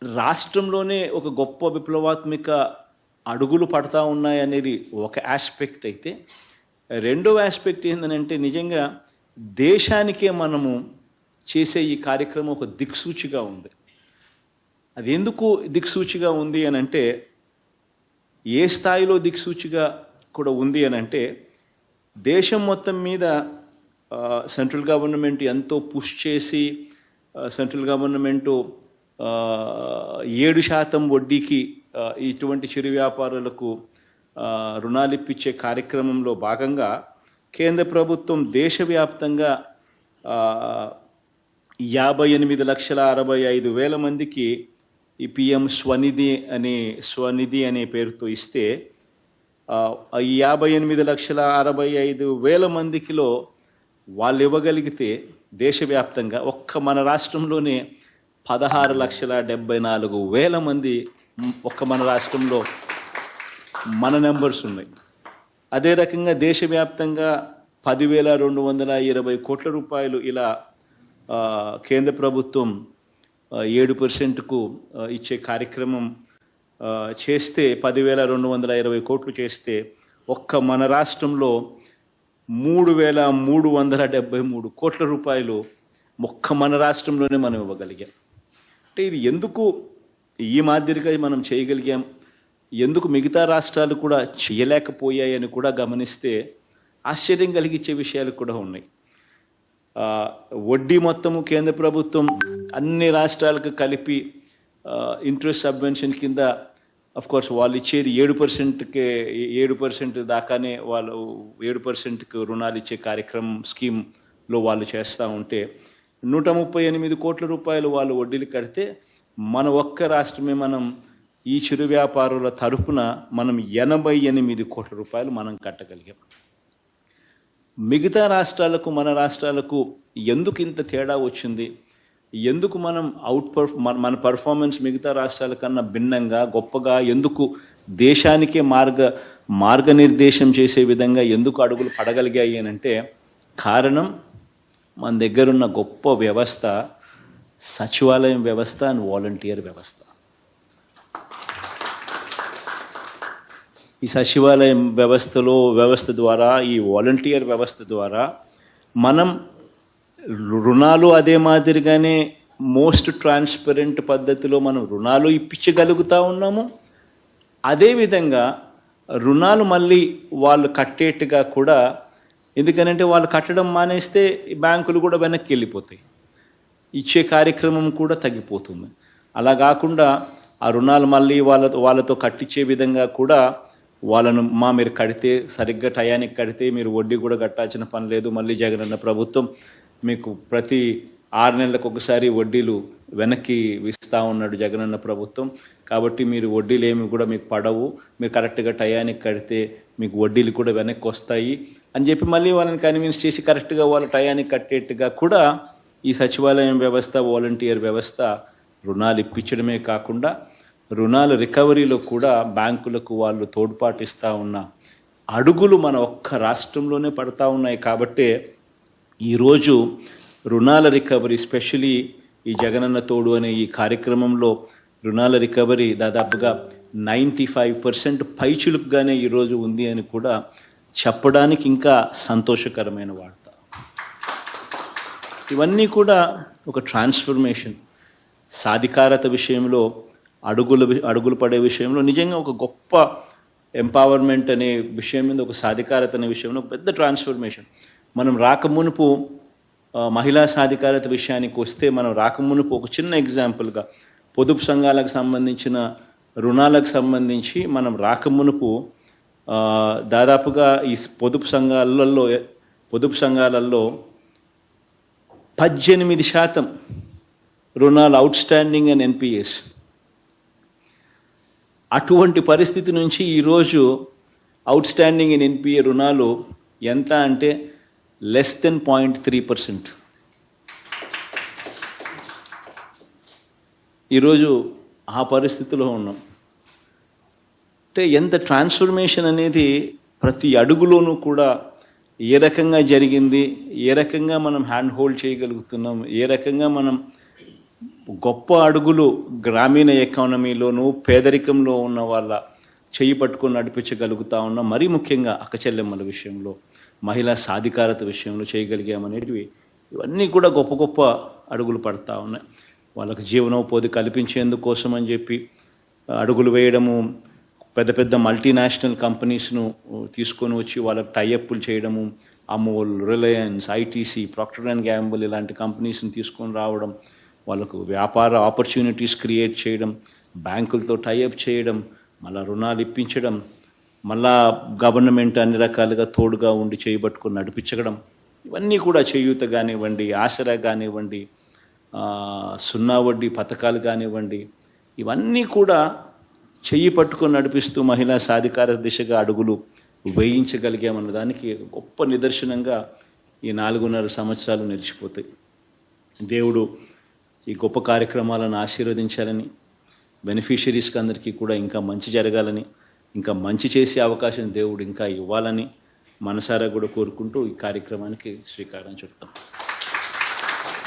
రాష్ట్రంలోనే ఒక గొప్ప విప్లవాత్మక అడుగులు పడతా ఉన్నాయనేది ఒక ఆస్పెక్ట్ అయితే, రెండవ ఆస్పెక్ట్ ఏంటంటే నిజంగా దేశానికే మనము చేసే ఈ కార్యక్రమం ఒక దిక్సూచిగా ఉంది. అది ఎందుకు దిక్సూచిగా ఉంది అని అంటే, ఏ స్థాయిలో దిక్సూచిగా కూడా ఉంది అని అంటే, దేశం మొత్తం మీద సెంట్రల్ గవర్నమెంట్ ఎంతో పుష్ చేసి సెంట్రల్ గవర్నమెంటు 7% వడ్డీకి ఇటువంటి చిరు వ్యాపారులకు రుణాలు ఇప్పించే కార్యక్రమంలో భాగంగా కేంద్ర ప్రభుత్వం దేశవ్యాప్తంగా 58,65,000 మందికి ఈ పిఎం స్వనిధి అనే పేరుతో ఇస్తే, 58,65,000 మందికిలో వాళ్ళు ఇవ్వగలిగితే దేశవ్యాప్తంగా ఒక్క మన రాష్ట్రంలోనే 16,74,000 మంది ఒక్క మన రాష్ట్రంలో మన నెంబర్స్ ఉన్నాయి. అదే రకంగా దేశవ్యాప్తంగా 10,220 కోట్ల రూపాయలు ఇలా కేంద్ర ప్రభుత్వం 7%కు ఇచ్చే కార్యక్రమం చేస్తే, 10,220 కోట్లు చేస్తే, ఒక్క మన రాష్ట్రంలో 3,373 కోట్ల రూపాయలు ఒక్క మన రాష్ట్రంలోనే మనం ఇవ్వగలిగాం. అంటే ఇది ఎందుకు ఈ మాదిరిగా మనం చేయగలిగాం, ఎందుకు మిగతా రాష్ట్రాలు కూడా చేయలేకపోయాయని కూడా గమనిస్తే ఆశ్చర్యం కలిగించే విషయాలు కూడా ఉన్నాయి. వడ్డీ మొత్తము కేంద్ర ప్రభుత్వం అన్ని రాష్ట్రాలకు కలిపి ఇంట్రెస్ట్ సబ్వెన్షన్ కింద కోర్స్ వాళ్ళు ఇచ్చేది 7% దాకానే వాళ్ళు 7%కి రుణాలు ఇచ్చే కార్యక్రమం స్కీమ్లో వాళ్ళు చేస్తూ ఉంటే 138 కోట్ల రూపాయలు వాళ్ళు వడ్డీలు కడితే, మన ఒక్క రాష్ట్రమే మనం ఈ చిరు వ్యాపారుల తరపున మనం 88 కోట్ల రూపాయలు మనం కట్టగలిగాం. మిగతా రాష్ట్రాలకు మన రాష్ట్రాలకు ఎందుకు ఇంత తేడా వచ్చింది, ఎందుకు మనం మన పర్ఫార్మెన్స్ మిగతా రాష్ట్రాల కన్నా భిన్నంగా గొప్పగా ఎందుకు దేశానికే మార్గనిర్దేశం చేసే విధంగా ఎందుకు అడుగులు పడగలిగాయి అని అంటే, కారణం మన దగ్గరున్న గొప్ప వ్యవస్థ సచివాలయం వ్యవస్థ అండ్ వాలంటీర్ వ్యవస్థ. ఈ సచివాలయం వ్యవస్థ ద్వారా, ఈ వాలంటీర్ వ్యవస్థ ద్వారా మనం రుణాలు అదే మాదిరిగానే మోస్ట్ ట్రాన్స్పరెంట్ పద్ధతిలో మనం రుణాలు ఇప్పించగలుగుతూ ఉన్నాము. అదేవిధంగా రుణాలు మళ్ళీ వాళ్ళు కట్టేట్టుగా కూడా, ఎందుకనంటే వాళ్ళు కట్టడం మానేస్తే బ్యాంకులు కూడా వెనక్కి వెళ్ళిపోతాయి, ఇచ్చే కార్యక్రమం కూడా తగ్గిపోతుంది. అలా కాకుండా ఆ రుణాలు మళ్ళీ వాళ్ళతో కట్టించే విధంగా కూడా వాళ్ళను మీరు కడితే సరిగ్గా టయానికి కడితే మీరు వడ్డీ కూడా కట్టాల్సిన పని లేదు, మళ్ళీ జగనన్న ప్రభుత్వం మీకు ప్రతి 6 నెలలకు ఒకసారి వడ్డీలు వెనక్కి ఇస్తూ ఉన్నాడు జగనన్న ప్రభుత్వం, కాబట్టి మీరు వడ్డీలు ఏమి కూడా మీకు పడవు, మీరు కరెక్ట్గా టయానికి కడితే మీకు వడ్డీలు కూడా వెనక్కి వస్తాయి అని చెప్పి మళ్ళీ వాళ్ళని కన్విన్స్ చేసి కరెక్ట్గా వాళ్ళు టయానికి కట్టేట్టుగా కూడా ఈ సచివాలయం వ్యవస్థ, వాలంటీర్ వ్యవస్థ రుణాలు ఇప్పించడమే కాకుండా రుణాల రికవరీలో కూడా బ్యాంకులకు వాళ్ళు తోడ్పాటిస్తూ ఉన్న అడుగులు మన ఒక్క రాష్ట్రంలోనే పడతా ఉన్నాయి. కాబట్టి ఈరోజు రుణాల రికవరీ, స్పెషలీ ఈ జగనన్న తోడు అనే ఈ కార్యక్రమంలో రుణాల రికవరీ దాదాపుగా 95% పైచులుకుగానే ఈరోజు ఉంది అని కూడా చెప్పడానికి ఇంకా సంతోషకరమైన వార్త. ఇవన్నీ కూడా ఒక ట్రాన్స్ఫర్మేషన్, సాధికారత విషయంలో, అడుగులు పడే విషయంలో నిజంగా ఒక గొప్ప ఎంపవర్మెంట్ అనే విషయం మీద, ఒక సాధికారత అనే విషయంలో ఒక పెద్ద ట్రాన్స్ఫర్మేషన్. మనం రాకమునుపు మహిళా సాధికారత విషయానికి వస్తే, మనం రాకమునుపు ఒక చిన్న ఎగ్జాంపుల్గా పొదుపు సంఘాలకు సంబంధించిన రుణాలకు సంబంధించి మనం రాకమునుపు దాదాపుగా ఈ పొదుపు సంఘాలలో 18% రుణాలు అవుట్స్టాండింగ్ అండ్ ఎన్పిఎస్. అటువంటి పరిస్థితి నుంచి ఈరోజు అవుట్స్టాండింగ్ అండ్ ఎన్పిఏ రుణాలు ఎంత అంటే లెస్ దెన్ 0.3%. ఈరోజు ఆ పరిస్థితిలో ఉన్నాం. అంటే ఎంత ట్రాన్స్ఫర్మేషన్ అనేది ప్రతి అడుగులోనూ కూడా ఏ రకంగా జరిగింది, ఏ రకంగా మనం హ్యాండ్ హోల్డ్ చేయగలుగుతున్నాం, ఏ రకంగా మనం గొప్ప అడుగులు గ్రామీణ ఎకానమీలోనూ పేదరికంలో ఉన్న వాళ్ళ చెయ్యి పట్టుకొని నడిపించగలుగుతా ఉన్నాం. మరీ ముఖ్యంగా అక్కచెల్లెమ్మల విషయంలో, మహిళా సాధికారత విషయంలో చేయగలిగామనేటివి ఇవన్నీ కూడా గొప్ప గొప్ప అడుగులు పడతా ఉన్నాయి. వాళ్ళకు జీవనోపాధి కల్పించేందుకోసం అని చెప్పి అడుగులు వేయడము, పెద్ద పెద్ద మల్టీనేషనల్ కంపెనీస్ను తీసుకొని వచ్చి వాళ్ళకు టైఅప్లు చేయడము, Amul, Reliance, ITC, Procter and Gamble ఇలాంటి కంపెనీస్ని తీసుకొని రావడం, వాళ్ళకు వ్యాపార ఆపర్చునిటీస్ క్రియేట్ చేయడం, బ్యాంకులతో టైఅప్ చేయడం, మళ్ళీ రుణాలు ఇప్పించడం, మళ్ళా గవర్నమెంట్ అన్ని రకాలుగా తోడుగా ఉండి చేయబట్టుకొని నడిపించడం, ఇవన్నీ కూడా చేయూత కానివ్వండి, ఆసరా కానివ్వండి, సున్నా వడ్డీ పథకాలు కానివ్వండి, ఇవన్నీ కూడా చెయ్యి పట్టుకొని నడిపిస్తూ మహిళా సాధికార దిశగా అడుగులు వేయించగలిగామన్న దానికి గొప్ప నిదర్శనంగా ఈ 4.5 సంవత్సరాలు నిలిచిపోతాయి. దేవుడు ఈ గొప్ప కార్యక్రమాలను ఆశీర్వదించాలని, బెనిఫిషరీస్కి అందరికీ కూడా ఇంకా మంచి జరగాలని, ఇంకా మంచి చేసే అవకాశం దేవుడు ఇంకా ఇవ్వాలని మనసారా కూడా కోరుకుంటూ ఈ కార్యక్రమానికి శ్రీకారం చుడతాం.